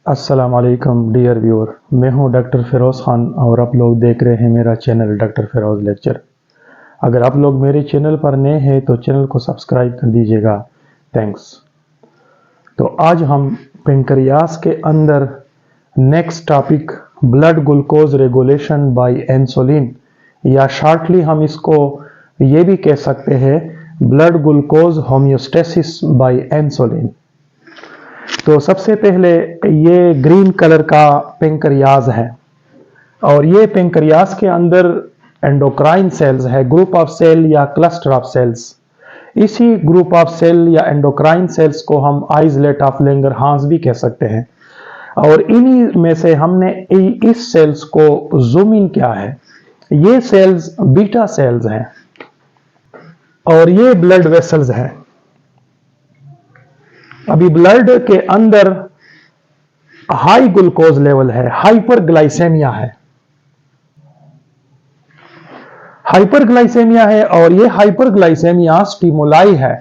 अस्सलाम वालेकुम dear viewer, मैं हूं डॉक्टर फिरोज़ खान और आप लोग देख रहे हैं मेरा चैनल डॉक्टर फिरोज़ लेक्चर। अगर आप लोग मेरे चैनल पर नए हैं तो चैनल को सब्सक्राइब कर दीजिएगा, थैंक्स। तो आज हम पेंक्रियास के अंदर next topic blood glucose regulation by insulin, या शॉर्टली हम इसको ये भी कह सकते हैं blood glucose homeostasis by insulin. तो सबसे पहले ये ग्रीन कलर का पेंक्रियाज है और ये पेंक्रियाज के अंदर एंडोक्राइन सेल्स है, ग्रुप ऑफ सेल या क्लस्टर ऑफ सेल्स। इसी ग्रुप ऑफ सेल या एंडोक्राइन सेल्स को हम आइसलेट ऑफ लैंगरहांस भी कह सकते हैं। और इन्हीं में से हमने इस सेल्स को जूम इन किया है। ये सेल्स बीटा सेल्स हैं और ये ब्लड वेसल्स हैं। अभी ब्लड के अंदर हाई ग्लूकोज लेवल है, हाइपरग्लाइसेमिया है। हाइपरग्लाइसेमिया है और ये हाइपरग्लाइसेमिया स्टिमुलाई है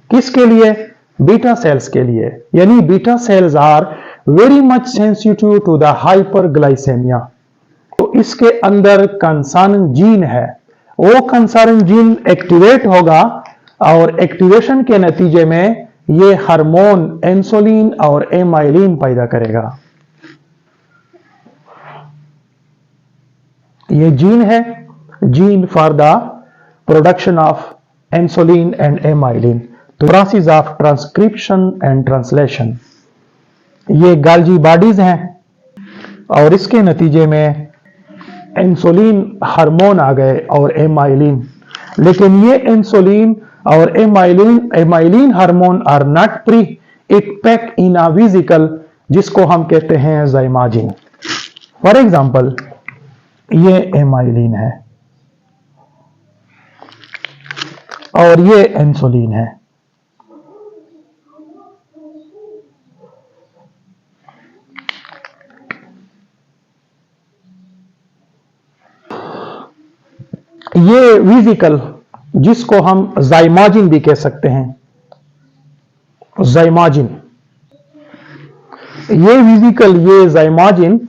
किसके लिए? बीटा सेल्स के लिए। यानी beta cells are very much sensitive to the hyperglycemia. तो इसके अंदर कंसर्न जीन है, वो कंसर्न जीन एक्टिवेट होगा और एक्टिवेशन के नतीजे में ये हार्मोन इंसुलिन और एमाइलिन पैदा करेगा। ये जीन है, gene for the production of insulin and amylin, तो process of transcription and translation. ये गाल्जी बॉडीज हैं और इसके नतीजे में इंसुलिन हार्मोन आ गए और एमाइलिन। लेकिन ये इंसुलिन और amylin hormone are not free, it pack in a vesicle जिसको हम कहते हैं ज़ाइमाजिन। फॉर एग्जांपल ये एमाइलिन है और ये इंसुलिन है। ये वेसिकल जिसको हम ज़ाइमाजिन भी कह सकते हैं, ज़ाइमाजिन, ये वेसिकल, ये ज़ाइमाजिन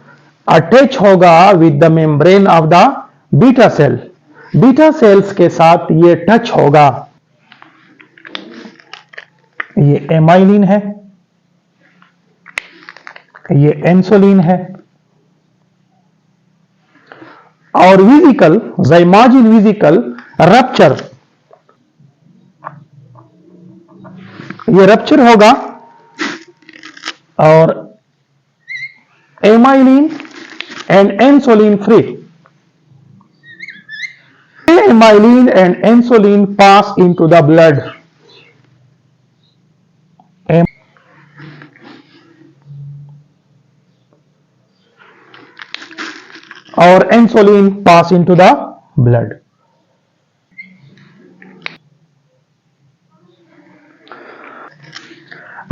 अटैच होगा with the membrane of the beta cell. Beta cells के साथ ये टच होगा। ये एमाइलिन है, ये इंसुलिन है और वेसिकल, ज़ाइमाजिन वेसिकल रप्चर, ये रप्चर होगा और amylin and insulin free. Amylin and insulin pass into the blood और insulin pass into the blood.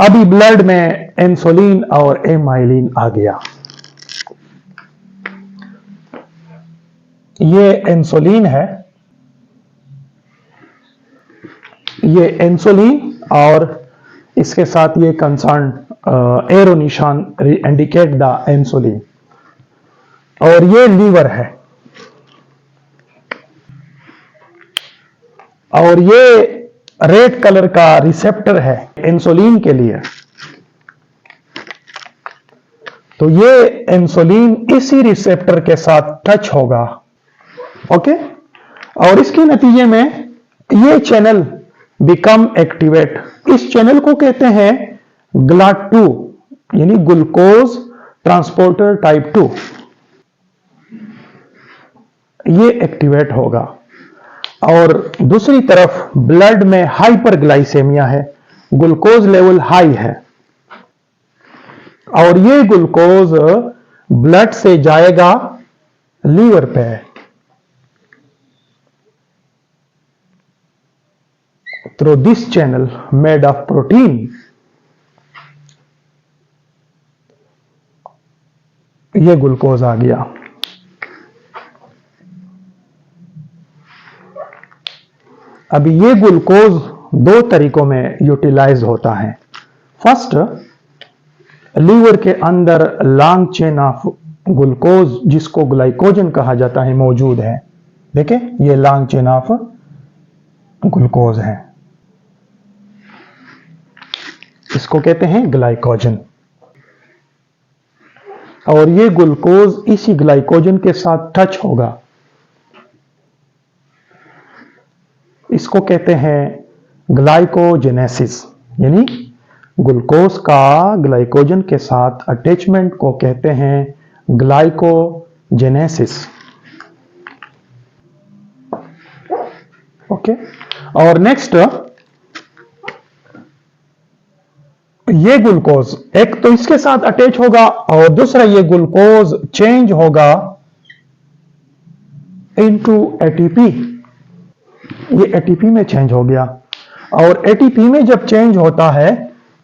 अभी ब्लड में इंसुलिन और एमाइलिन आ गया। ये इंसुलिन है, ये इंसुलिन और इसके साथ ये कंसर्न एरो निशान इंडिकेट द इंसुलिन। और ये लीवर है और ये रेड कलर का रिसेप्टर है इंसुलिन के लिए। तो ये इंसुलिन इसी रिसेप्टर के साथ टच होगा, ओके, और इसके नतीजे में ये चैनल बिकम एक्टिवेट। इस चैनल को कहते हैं GLUT2 यानी ग्लूकोज ट्रांसपोर्टर टाइप 2। ये एक्टिवेट होगा और दूसरी तरफ ब्लड में हाइपरग्लाइसेमिया है, ग्लूकोज लेवल हाई है और ये ग्लूकोज ब्लड से जाएगा लीवर पे through this channel made of protein. ये ग्लूकोज आ गया। अभी ये ग्लूकोज दो तरीकों में यूटिलाइज होता है। फर्स्ट, लीवर के अंदर लॉन्ग चेन ऑफ ग्लूकोज जिसको ग्लाइकोजन कहा जाता है मौजूद है। देखें, ये लॉन्ग चेन ऑफ ग्लूकोज है, इसको कहते हैं ग्लाइकोजन। और ये ग्लूकोज इसी ग्लाइकोजन के साथ टच होगा, इसको कहते हैं ग्लाइकोजेनेसिस। यानी ग्लूकोज का ग्लाइकोजन के साथ अटैचमेंट को कहते हैं ग्लाइकोजेनेसिस। ओके, और नेक्स्ट ये ग्लूकोज एक तो इसके साथ अटैच होगा और दूसरा ये ग्लूकोज चेंज होगा इनटू एटीपी। ये एटीपी में चेंज हो गया, और एटीपी में जब चेंज होता है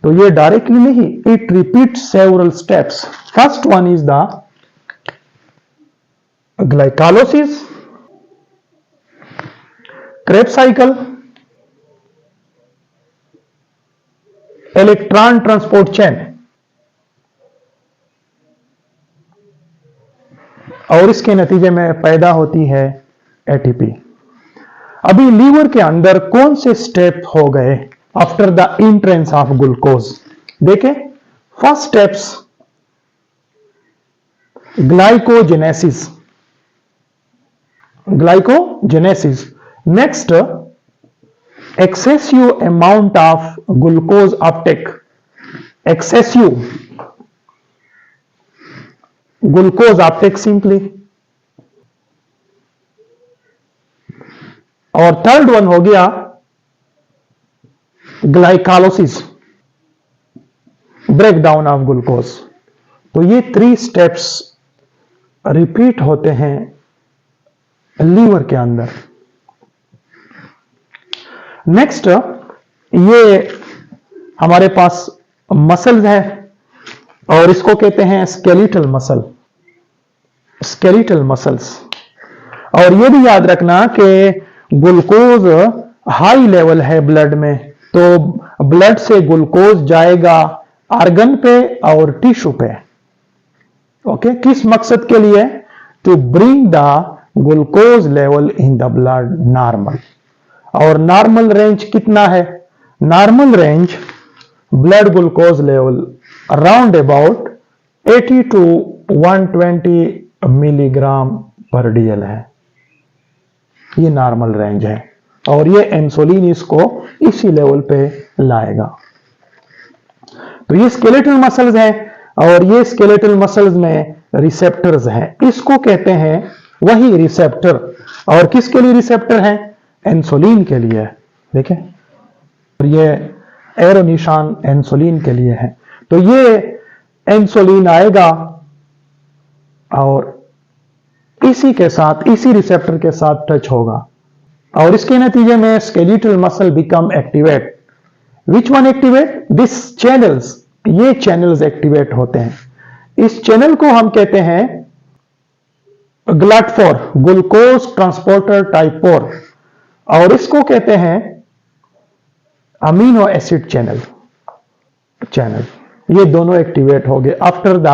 तो ये डायरेक्टली नहीं, it repeats several steps. First one is the glycolysis, Krebs cycle, electron transport chain, और इसके नतीजे में पैदा होती है एटीपी। अभी लीवर के अंदर कौन से स्टेप हो गए after the entrance of glucose? देखें, first steps glycogenesis, glycogenesis. Next, excessive amount of glucose uptake, excessive glucose uptake simply। और थर्ड वन हो गया glycolysis, break down of glucose. तो ये 3 स्टेप्स रिपीट होते हैं लीवर के अंदर। नेक्स्ट, ये हमारे पास मसल्स है और इसको कहते हैं स्केलेटल मसल, स्केलेटल मसल्स। और ये भी याद रखना कि ग्लूकोज हाई लेवल है ब्लड में, तो ब्लड से ग्लूकोज जाएगा आर्गन पे और टिश्यू पे। ओके, किस मकसद के लिए? To bring the glucose level in the blood normal. और नॉर्मल रेंज कितना है? Normal range blood glucose level around about 80 to 120 milligram per dL है। ये नॉर्मल रेंज है और ये इंसुलिन इसको इसी लेवल पे लाएगा। तो ये स्केलेटल मसल्स हैं और ये स्केलेटल मसल्स में रिसेप्टर्स हैं, इसको कहते हैं वही रिसेप्टर। और किसके लिए रिसेप्टर हैं? इंसुलिन के लिए। देखें, ये एरो निशान इंसुलिन के लिए है। तो ये इंसुलिन आएगा और इसी के साथ, इसी रिसेप्टर के साथ टच होगा और इसके नतीजे में skeletal muscle become activate. Which one activate? This channels, ये चैनल्स एक्टिवेट होते हैं। इस चैनल को हम कहते हैं GLUT4, ग्लूकोज ट्रांसपोर्टर टाइप 4, और इसको कहते हैं अमीनो एसिड चैनल। ये दोनों एक्टिवेट हो गए after the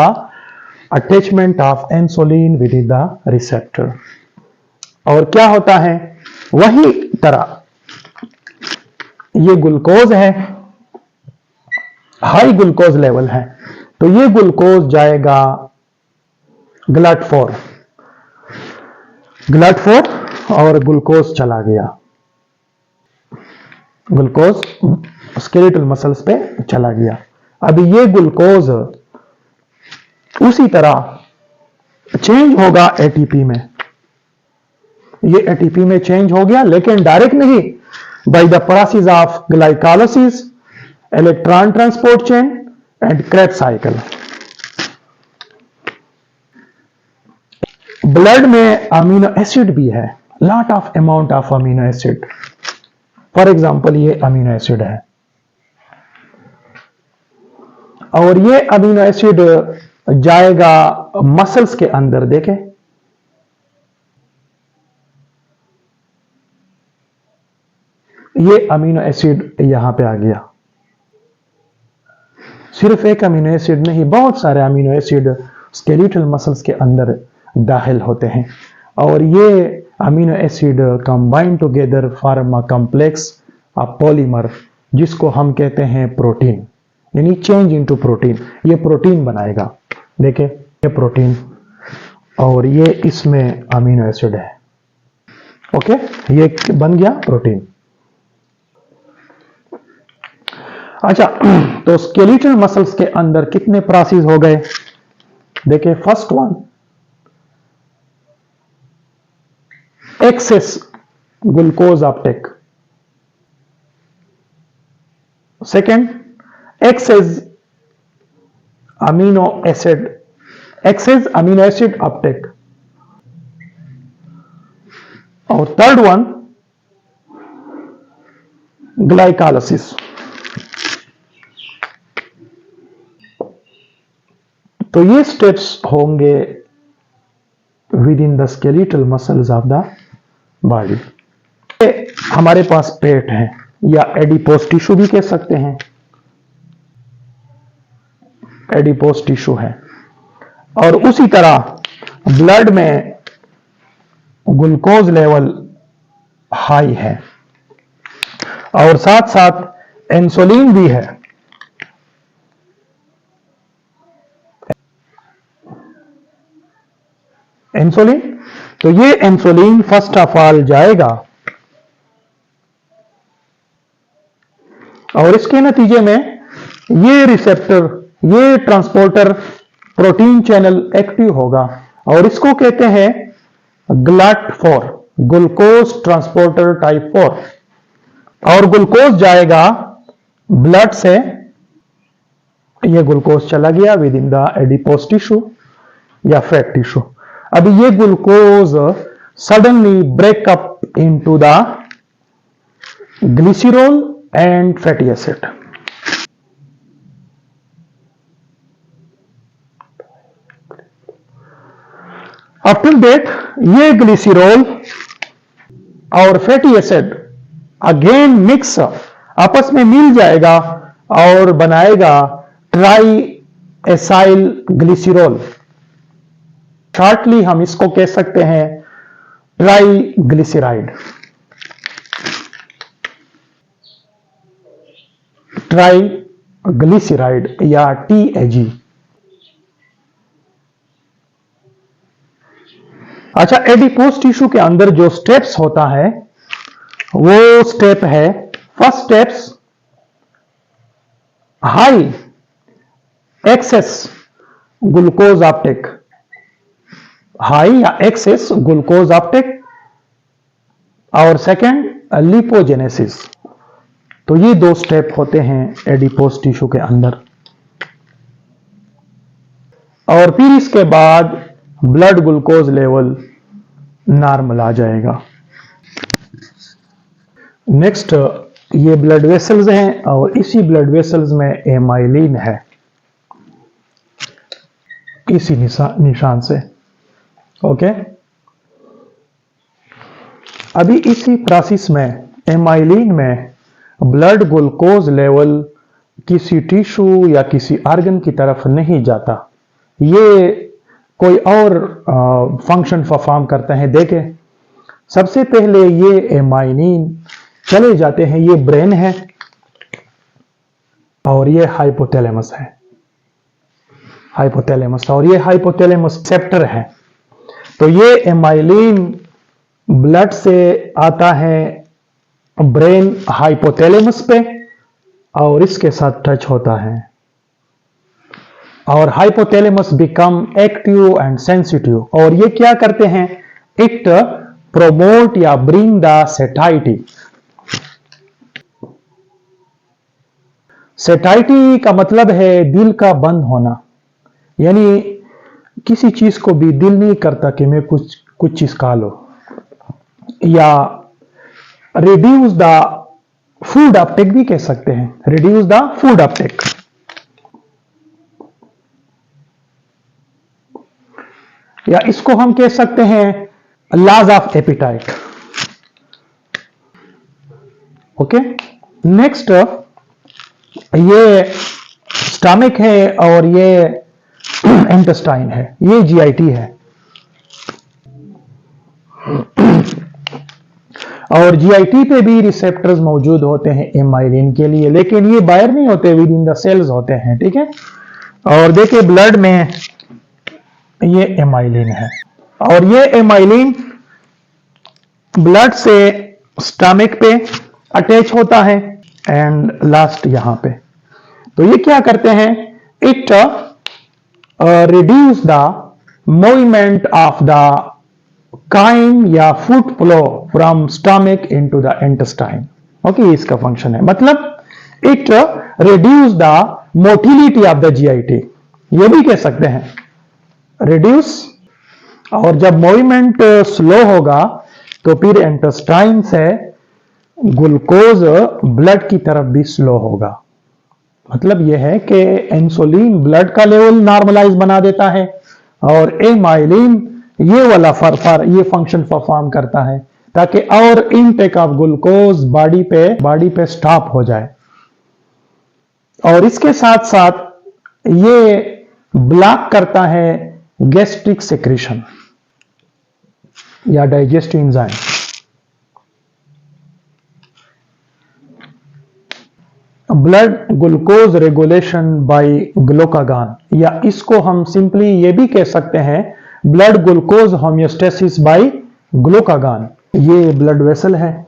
attachment of insulin with the receptor. और क्या होता है? वही तरह ये ग्लूकोज है, हाई ग्लूकोज लेवल है, तो ये ग्लूकोज जाएगा GLUT4 और ग्लूकोज चला गया, ग्लूकोज स्केलेटल मसल्स पे चला गया। अभी ये ग्लूकोज उसी तरह चेंज होगा एटीपी में। ये एटीपी में चेंज हो गया, लेकिन डायरेक्ट नहीं, bye the process of glycolysis, electron transport chain and Krebs cycle. Blood में अमीनो एसिड भी है, lot of amount of amino acid. For example, ये अमीनो एसिड है और ये अमीनो एसिड जाएगा मसल्स के अंदर। देखें, ये अमीनो एसिड यहां पे आ गया। सिर्फ एक अमीनो एसिड नहीं, बहुत सारे अमीनो एसिड स्केलेटल मसल्स के अंदर दाखिल होते हैं और ये amino acid combine together form a complex a polymer जिसको हम कहते हैं प्रोटीन, यानी चेंज इनटू प्रोटीन। ये प्रोटीन बनाएगा। देखिए ये प्रोटीन और ये इसमें अमीनो एसिड है। ओके, ये बन गया प्रोटीन। अच्छा, तो स्केलेटल मसल्स के अंदर कितने प्रोसेस हो गए? देखिए first one, excess glucose uptake. Second, excess amino acid uptake. और थर्ड वन, ग्लाइकोलाइसिस। तो ये स्टेप्स होंगे within the skeletal muscles of the body. हमारे पास पेट है या एडिपोज टिश्यू भी कह सकते हैं, एडिपोज टिश्यू है। और उसी तरह ब्लड में ग्लूकोज लेवल हाई है और साथ साथ इंसुलिन भी है। इंसुलिन, तो ये इंसुलिन फर्स्ट ऑफ ऑल जाएगा और इसके नतीजे में ये रिसेप्टर, ये ट्रांसपोर्टर प्रोटीन चैनल एक्टिव होगा और इसको कहते हैं GLUT4, ग्लूकोज ट्रांसपोर्टर टाइप 4। और ग्लूकोज जाएगा ब्लड से, ये ग्लूकोज चला गया within the adipose tissue या फैट टिश्यू। अभी ये glucose suddenly break up into the glycerol and fatty acid. After that ये ग्लिसरॉल और फैटी एसिड अगेन मिक्स आपस में मिल जाएगा और बनाएगा ट्राई एसाइल ग्लिसरॉल। शॉर्टली हम इसको कह सकते हैं ट्राइग्लिसराइड, ट्राइग्लिसराइड या TAG। अच्छा, एडिपोज टिश्यू के अंदर जो स्टेप्स होता है वो स्टेप है, first steps high access glucose Uptake, high या एक्सेस ग्लूकोज अपटेक। और सेकंड लिपोजेनेसिस। तो ये दो स्टेप होते हैं एडिपोज टिश्यू के अंदर। और फिर इसके बाद ब्लड ग्लूकोज लेवल नॉर्मल आ जाएगा। नेक्स्ट, ये ब्लड वेसल्स हैं और इसी ब्लड वेसल्स में एमाइलिन है, इसी निशान से। ओके, अभी इसी प्रोसेस में एमाइलिन में ब्लड ग्लूकोज लेवल किसी टिश्यू या किसी ऑर्गन की तरफ नहीं जाता, ये कोई और फंक्शन परफॉर्म करते हैं। देखें, सबसे पहले ये एमाइलिन चले जाते हैं, ये ब्रेन है और ये हाइपोथैलेमस है, हाइपोथैलेमस, और ये हाइपोथैलेमस रिसेप्टर है। तो ये एमाइलिन ब्लड से आता है ब्रेन हाइपोथैलेमस पे और इसके साथ टच होता है और hypothalamus become active and sensitive. और ये क्या करते हैं? इट प्रोमोट या ब्रिंग द सेटाइटी। सेटाइटी का मतलब है दिल का बंद होना, यानी किसी चीज को भी दिल नहीं करता कि मैं कुछ चीज खा लो, या रिड्यूस द फूड अपटेक भी कह सकते हैं, रिड्यूस द फूड अपटेक। या इसको हम कह सकते हैं loss of appetite. Okay, next, ये स्टमक है और ये इंटेस्टाइन है, ये जीआईटी है। और जीआईटी पे भी रिसेप्टर्स मौजूद होते हैं एमाइलिन के लिए, लेकिन ये बाहर नहीं होते, विद इन द सेल्स होते हैं, ठीक है। और देखिए ब्लड में ये एमाइलिन है और ये एमाइलिन ब्लड से स्टमक पे अटैच होता है एंड लास्ट यहां पे। तो ये क्या करते हैं, it reduce the movement of the chyme या food flow from stomach into the intestine. Okay, इसका फंक्शन है, मतलब it reduce the motility of the GIT, ये भी कह सकते हैं रिड्यूस। और जब मूवमेंट स्लो होगा तो फिर इंटेस्टाइन से ग्लूकोज ब्लड की तरफ भी स्लो होगा। मतलब यह है कि इंसुलिन ब्लड का लेवल नॉर्मलाइज बना देता है और एमाइलिन ये वाला ये फंक्शन परफॉर्म करता है ताकि और इनटेक ऑफ ग्लूकोज बॉडी पे स्टॉप हो जाए। और इसके साथ साथ ये ब्लॉक करता है गैस्ट्रिक सेक्रेशन या digestive enzyme. Blood glucose regulation by glucagon, या इसको हम सिंपली ये भी कह सकते हैं blood glucose homeostasis by glucagon. ये ब्लड वेसल है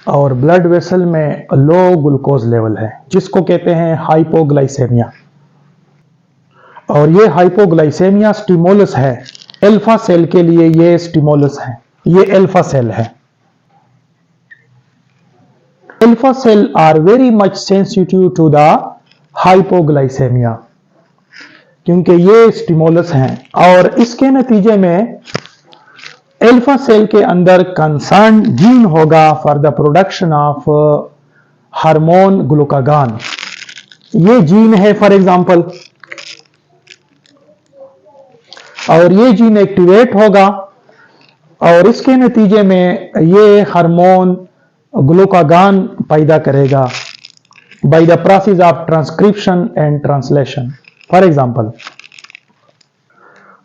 और ब्लड वेसल में लो ग्लूकोज लेवल है जिसको कहते हैं हाइपोग्लाइसेमिया। और ये हाइपोग्लाइसेमिया स्टिमुलस है, अल्फा सेल के लिए ये स्टिमुलस है, ये अल्फा सेल है। Alpha cell are very much sensitive to the hypoglycemia क्योंकि ये स्टिमुलस हैं और इसके नतीजे में अल्फा सेल के अंदर कंसर्न जीन होगा for the production of hormone glucagon. ये जीन है फॉर एग्जांपल, और ये जीन एक्टिवेट होगा और इसके नतीजे में ये हार्मोन ग्लूकागॉन पैदा करेगा by the process of transcription and translation. For example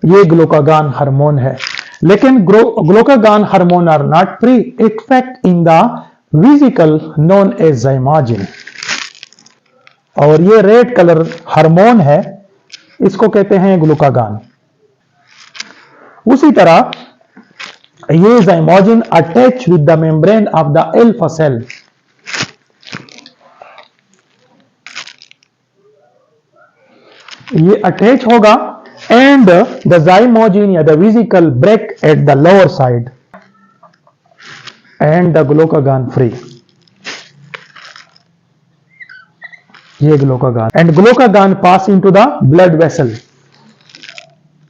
ये ग्लूकागॉन हार्मोन है, लेकिन glucagon hormone are not free effect in the vesicle known as zymogen. और ये रेड कलर हार्मोन है, इसको कहते हैं ग्लूकागॉन। उसी तरह ये zymogen attach with the membrane of the alpha cell. ये अटैच होगा एंड द ज़ाइमोजिन या the vesicle break at the lower side and the glucagon free. ये glucagon and glucagon pass into the blood vessel.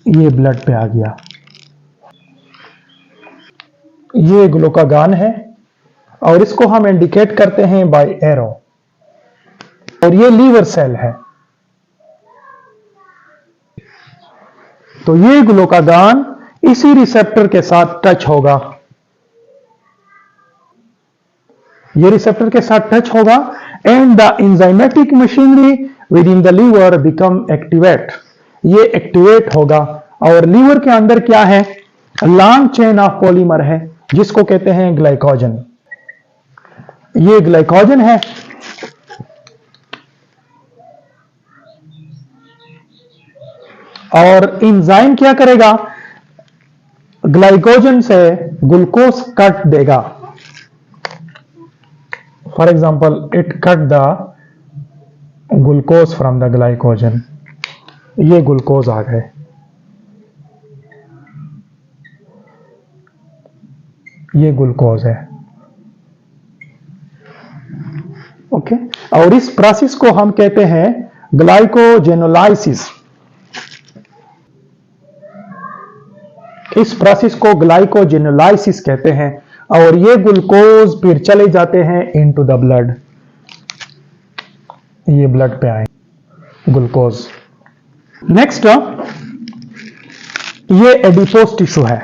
ये blood पे आ गया, ये glucagon है और इसको हम इंडिकेट करते हैं बाय एरो। और ये लीवर सेल है, तो ये ग्लूकागॉन इसी रिसेप्टर के साथ टच होगा, ये रिसेप्टर के साथ टच होगा and the enzymatic machinery within the liver become activate. ये एक्टिवेट होगा और लीवर के अंदर क्या है, लॉन्ग चेन ऑफ पॉलीमर है जिसको कहते हैं ग्लाइकोजन। ये ग्लाइकोजन है और एंजाइम क्या करेगा, ग्लाइकोजन से ग्लूकोज कट देगा। For example it cut the glucose from the glycogen. ये ग्लूकोज आ गए, ये ग्लूकोज है। ओके, और इस प्रोसेस को हम कहते हैं ग्लाइकोजेनोलाइसिस। इस प्रोसेस को ग्लाइकोजेनोलाइसिस कहते हैं और ये ग्लूकोज फिर चले जाते हैं इनटू द ब्लड। ये ब्लड पे आए ग्लूकोज। नेक्स्ट ये एडिपोज टिश्यू है।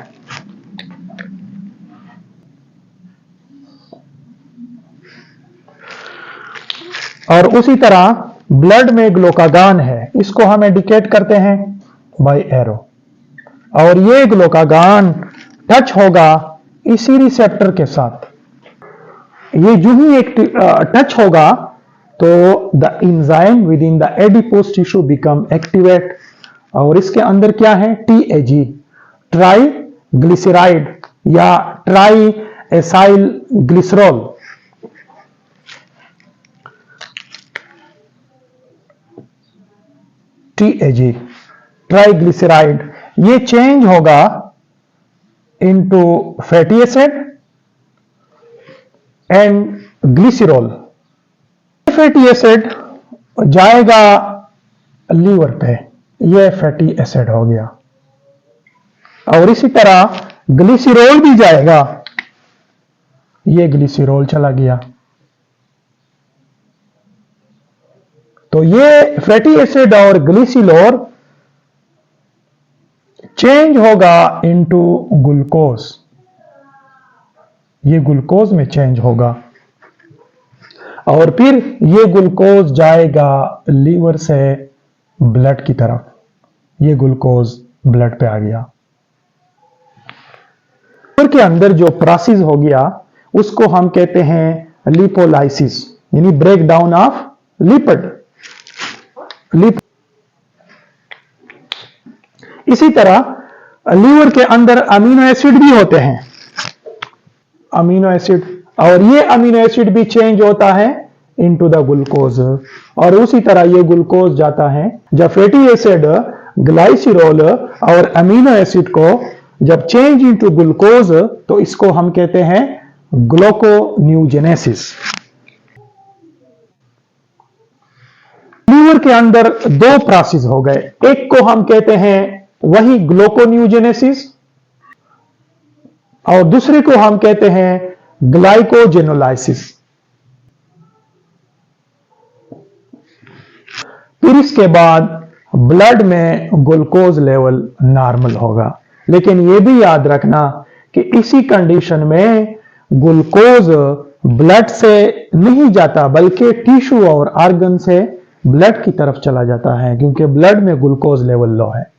और उसी तरह ब्लड में ग्लूकागॉन है, इसको हम इंडिकेट करते हैं बाय एरो, और ये ग्लूकागॉन टच होगा इसी रिसेप्टर के साथ। ये जो ही एक टच होगा तो the enzyme with in the adipose tissue become activate, और इसके अंदर क्या है, TAG, ट्राई ग्लिसराइड या try acyl glycerol. TAG triglyceride, ये चेंज होगा into fatty acid and glycerol. Fatty acid जाएगा लीवर पे, ये फैटी एसिड हो गया, और इसी तरह ग्लिसरॉल भी जाएगा, ये ग्लिसरॉल चला गया। तो ये फैटी एसिड और ग्लिसरॉल चेंज होगा इनटू ग्लूकोज, ये ग्लूकोज में चेंज होगा, और फिर ये ग्लूकोज जाएगा लीवर से ब्लड की तरफ, ये ग्लूकोज ब्लड पे आ गया। लीवर के अंदर जो प्रोसेस हो गया उसको हम कहते हैं लिपोलाइसिस, यानी ब्रेक डाउन ऑफ लिपिड। इसी तरह लीवर के अंदर अमीनो एसिड भी होते हैं, अमीनो एसिड, और ये अमीनो एसिड भी चेंज होता है इनटू द ग्लूकोज, और उसी तरह ये ग्लूकोज जाता है। जब फैटी एसिड, ग्लाइसरॉल और अमीनो एसिड को जब चेंज इनटू ग्लूकोज तो इसको हम कहते हैं ग्लूकोन्यूजेनेसिस। लीवर के अंदर दो प्रोसेस हो गए, एक को हम कहते हैं वही ग्लूकोन्यूजेनेसिस, और दूसरे को हम कहते हैं ग्लाइकोजेनोलाइसिस। फिर इसके बाद ब्लड में ग्लूकोज लेवल नॉर्मल होगा, लेकिन यह भी याद रखना कि इसी कंडीशन में ग्लूकोज ब्लड से नहीं जाता बल्कि टिश्यू और ऑर्गन से ब्लड की तरफ चला जाता है, क्योंकि ब्लड में ग्लूकोज लेवल लो है।